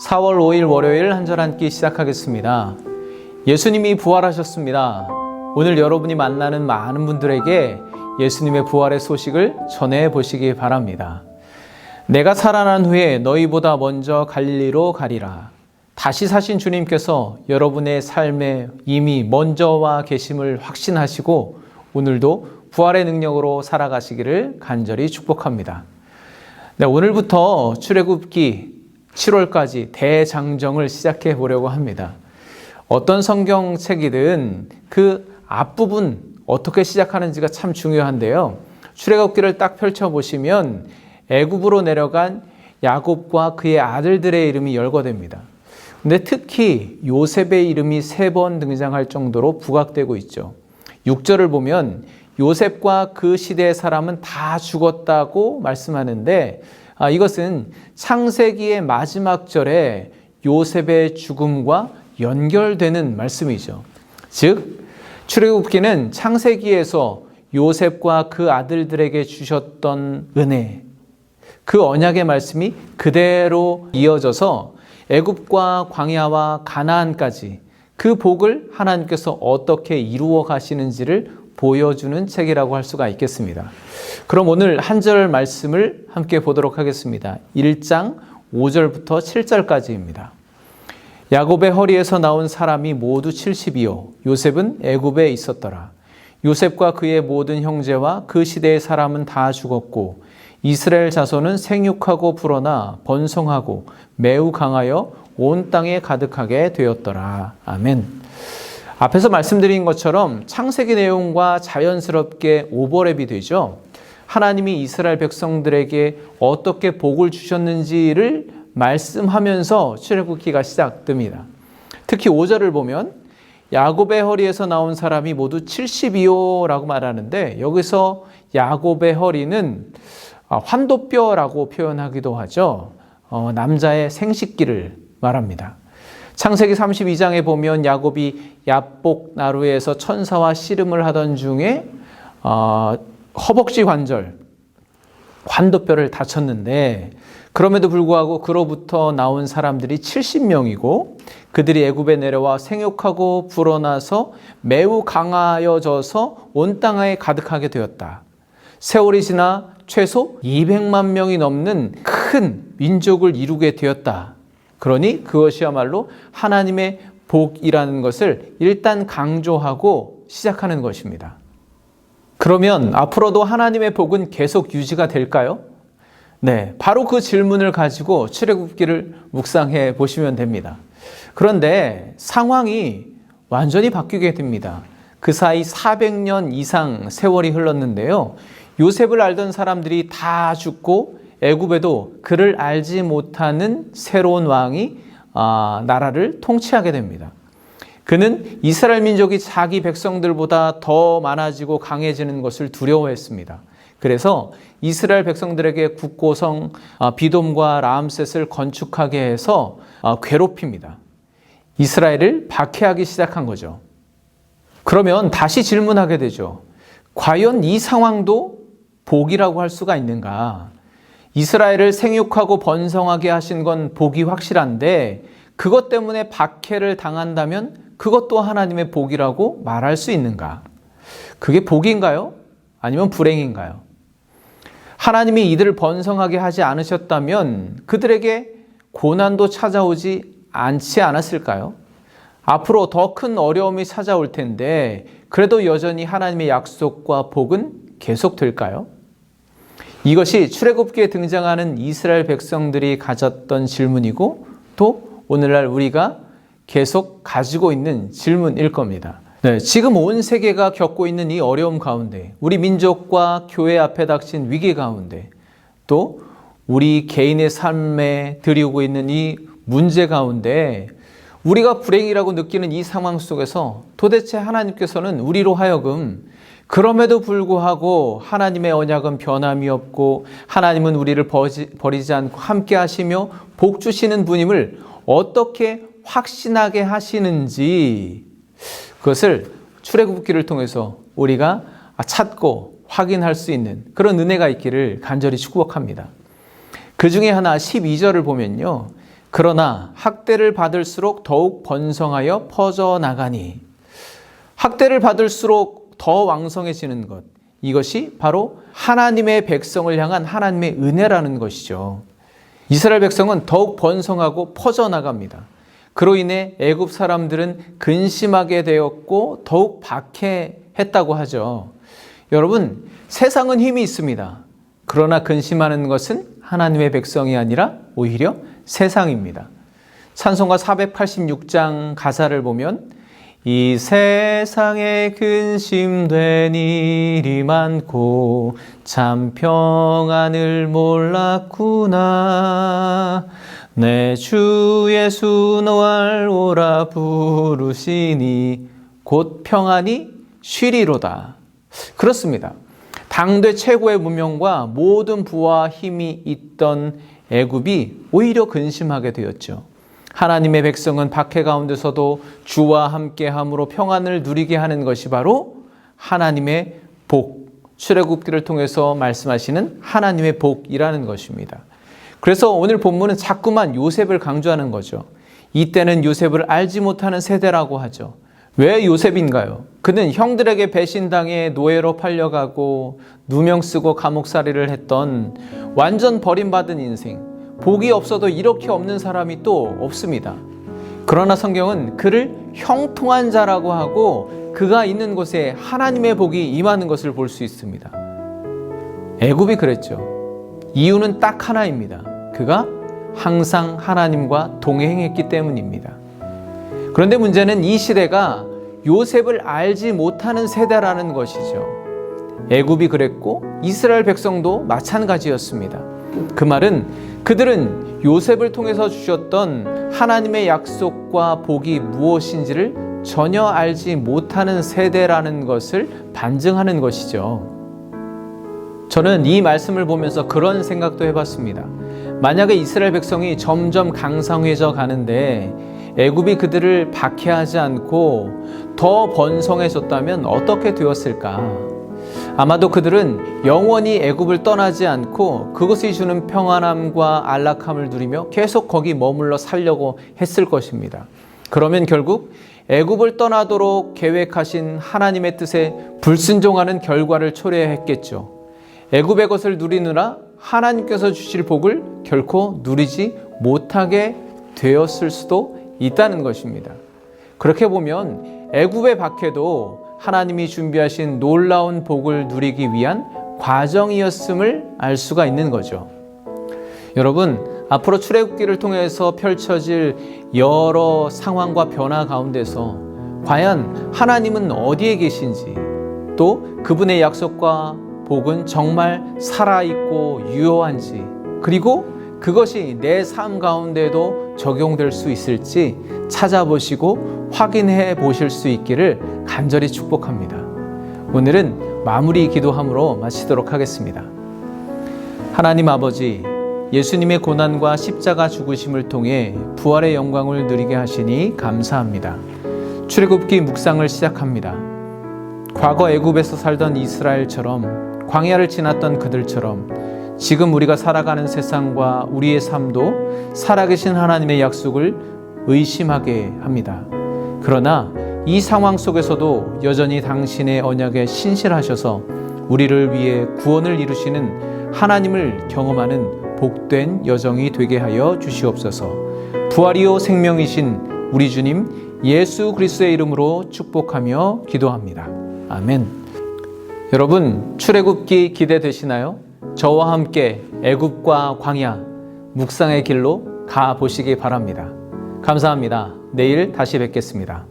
4월 5일 월요일 한 절 한 끼 시작하겠습니다. 예수님이 부활하셨습니다. 오늘 여러분이 만나는 많은 분들에게 예수님의 부활의 소식을 전해 보시기 바랍니다. 내가 살아난 후에 너희보다 먼저 갈릴리로 가리라. 다시 사신 주님께서 여러분의 삶에 이미 먼저 와 계심을 확신하시고 오늘도 부활의 능력으로 살아가시기를 간절히 축복합니다. 네, 오늘부터 출애굽기 7월까지 대장정을 시작해 보려고 합니다. 어떤 성경책이든 그 앞부분 어떻게 시작하는지가 참 중요한데요. 출애굽기를 딱 펼쳐보시면 애굽으로 내려간 야곱과 그의 아들들의 이름이 열거됩니다. 근데 특히 요셉의 이름이 3번 등장할 정도로 부각되고 있죠. 6절을 보면 요셉과 그 시대의 사람은 다 죽었다고 말씀하는데 이것은 창세기의 마지막 절에 요셉의 죽음과 연결되는 말씀이죠. 즉, 출애굽기는 창세기에서 요셉과 그 아들들에게 주셨던 은혜, 그 언약의 말씀이 그대로 이어져서 애굽과 광야와 가나안까지 그 복을 하나님께서 어떻게 이루어 가시는지를 보여주는 책이라고 할 수가 있겠습니다. 그럼 오늘 한 절 말씀을 함께 보도록 하겠습니다. 1장 5절부터 7절까지입니다. 야곱의 허리에서 나온 사람이 모두 70이요 요셉은 애굽에 있었더라. 요셉과 그의 모든 형제와 그 시대의 사람은 다 죽었고 이스라엘 자손은 생육하고 불어나 번성하고 매우 강하여 온 땅에 가득하게 되었더라. 아멘. 앞에서 말씀드린 것처럼 창세기 내용과 자연스럽게 오버랩이 되죠. 하나님이 이스라엘 백성들에게 어떻게 복을 주셨는지를 말씀하면서 출애굽기가 시작됩니다. 특히 5절을 보면 야곱의 허리에서 나온 사람이 모두 70이요 라고 말하는데 여기서 야곱의 허리는 환도뼈라고 표현하기도 하죠. 남자의 생식기를 말합니다. 창세기 32장에 보면 야곱이 야복 나루에서 천사와 씨름을 하던 중에 허벅지 관절, 환도뼈를 다쳤는데 그럼에도 불구하고 그로부터 나온 사람들이 70명이고 그들이 애굽에 내려와 생육하고 불어나서 매우 강하여져서 온 땅에 가득하게 되었다. 세월이 지나 최소 200만 명이 넘는 큰 민족을 이루게 되었다. 그러니 그것이야말로 하나님의 복이라는 것을 일단 강조하고 시작하는 것입니다. 그러면 앞으로도 하나님의 복은 계속 유지가 될까요? 네, 바로 그 질문을 가지고 출애굽기를 묵상해 보시면 됩니다. 그런데 상황이 완전히 바뀌게 됩니다. 그 사이 400년 이상 세월이 흘렀는데요. 요셉을 알던 사람들이 다 죽고 애굽에도 그를 알지 못하는 새로운 왕이 나라를 통치하게 됩니다. 그는 이스라엘 민족이 자기 백성들보다 더 많아지고 강해지는 것을 두려워했습니다. 그래서 이스라엘 백성들에게 국고성 비돔과 라암셋을 건축하게 해서 괴롭힙니다. 이스라엘을 박해하기 시작한 거죠. 그러면 다시 질문하게 되죠. 과연 이 상황도 복이라고 할 수가 있는가? 이스라엘을 생육하고 번성하게 하신 건 복이 확실한데 그것 때문에 박해를 당한다면 그것도 하나님의 복이라고 말할 수 있는가? 그게 복인가요? 아니면 불행인가요? 하나님이 이들을 번성하게 하지 않으셨다면 그들에게 고난도 찾아오지 않지 않았을까요? 앞으로 더 큰 어려움이 찾아올 텐데 그래도 여전히 하나님의 약속과 복은 계속될까요? 이것이 출애굽기에 등장하는 이스라엘 백성들이 가졌던 질문이고 또 오늘날 우리가 계속 가지고 있는 질문일 겁니다. 네, 지금 온 세계가 겪고 있는 이 어려움 가운데 우리 민족과 교회 앞에 닥친 위기 가운데 또 우리 개인의 삶에 들이오고 있는 이 문제 가운데 우리가 불행이라고 느끼는 이 상황 속에서 도대체 하나님께서는 우리로 하여금 그럼에도 불구하고 하나님의 언약은 변함이 없고 하나님은 우리를 버리지 않고 함께 하시며 복 주시는 분임을 어떻게 확신하게 하시는지 그것을 출애굽기를 통해서 우리가 찾고 확인할 수 있는 그런 은혜가 있기를 간절히 축복합니다. 그 중에 하나 12절을 보면요. 그러나 학대를 받을수록 더욱 번성하여 퍼져나가니, 학대를 받을수록 더 왕성해지는 것, 이것이 바로 하나님의 백성을 향한 하나님의 은혜라는 것이죠. 이스라엘 백성은 더욱 번성하고 퍼져나갑니다. 그로 인해 애굽 사람들은 근심하게 되었고 더욱 박해했다고 하죠. 여러분, 세상은 힘이 있습니다. 그러나 근심하는 것은 하나님의 백성이 아니라 오히려 세상입니다. 찬송가 486장 가사를 보면 이 세상에 근심된 일이 많고 참 평안을 몰랐구나. 내 주 예수 노알 오라 부르시니 곧 평안이 쉬리로다. 그렇습니다. 당대 최고의 문명과 모든 부와 힘이 있던 애굽이 오히려 근심하게 되었죠. 하나님의 백성은 박해 가운데서도 주와 함께함으로 평안을 누리게 하는 것이 바로 하나님의 복, 출애굽기를 통해서 말씀하시는 하나님의 복이라는 것입니다. 그래서 오늘 본문은 자꾸만 요셉을 강조하는 거죠. 이때는 요셉을 알지 못하는 세대라고 하죠. 왜 요셉인가요? 그는 형들에게 배신당해 노예로 팔려가고 누명 쓰고 감옥살이를 했던 완전 버림받은 인생, 복이 없어도 이렇게 없는 사람이 또 없습니다. 그러나 성경은 그를 형통한 자라고 하고 그가 있는 곳에 하나님의 복이 임하는 것을 볼 수 있습니다. 애굽이 그랬죠. 이유는 딱 하나입니다. 그가 항상 하나님과 동행했기 때문입니다. 그런데 문제는 이 시대가 요셉을 알지 못하는 세대라는 것이죠. 애굽이 그랬고 이스라엘 백성도 마찬가지였습니다. 그 말은 그들은 요셉을 통해서 주셨던 하나님의 약속과 복이 무엇인지를 전혀 알지 못하는 세대라는 것을 반증하는 것이죠. 저는 이 말씀을 보면서 그런 생각도 해봤습니다. 만약에 이스라엘 백성이 점점 강성해져 가는데 애굽이 그들을 박해하지 않고 더 번성해졌다면 어떻게 되었을까? 아마도 그들은 영원히 애굽을 떠나지 않고 그것이 주는 평안함과 안락함을 누리며 계속 거기 머물러 살려고 했을 것입니다. 그러면 결국 애굽을 떠나도록 계획하신 하나님의 뜻에 불순종하는 결과를 초래했겠죠. 애굽의 것을 누리느라 하나님께서 주실 복을 결코 누리지 못하게 되었을 수도 있다는 것입니다. 그렇게 보면 애굽의 박해도 하나님이 준비하신 놀라운 복을 누리기 위한 과정이었음을 알 수가 있는 거죠. 여러분, 앞으로 출애굽기를 통해서 펼쳐질 여러 상황과 변화 가운데서 과연 하나님은 어디에 계신지, 또 그분의 약속과 복은 정말 살아있고 유효한지, 그리고 그것이 내 삶 가운데도 적용될 수 있을지 찾아보시고 확인해 보실 수 있기를 간절히 축복합니다. 오늘은 마무리 기도함으로 마치도록 하겠습니다. 하나님 아버지, 예수님의 고난과 십자가 죽으심을 통해 부활의 영광을 누리게 하시니 감사합니다. 출애굽기 묵상을 시작합니다. 과거 애굽에서 살던 이스라엘처럼, 광야를 지났던 그들처럼 지금 우리가 살아가는 세상과 우리의 삶도 살아계신 하나님의 약속을 의심하게 합니다. 그러나 이 상황 속에서도 여전히 당신의 언약에 신실하셔서 우리를 위해 구원을 이루시는 하나님을 경험하는 복된 여정이 되게 하여 주시옵소서. 부활이요 생명이신 우리 주님 예수 그리스도의 이름으로 축복하며 기도합니다. 아멘. 여러분, 출애굽기 기대되시나요? 저와 함께 애굽과 광야 묵상의 길로 가 보시기 바랍니다. 감사합니다. 내일 다시 뵙겠습니다.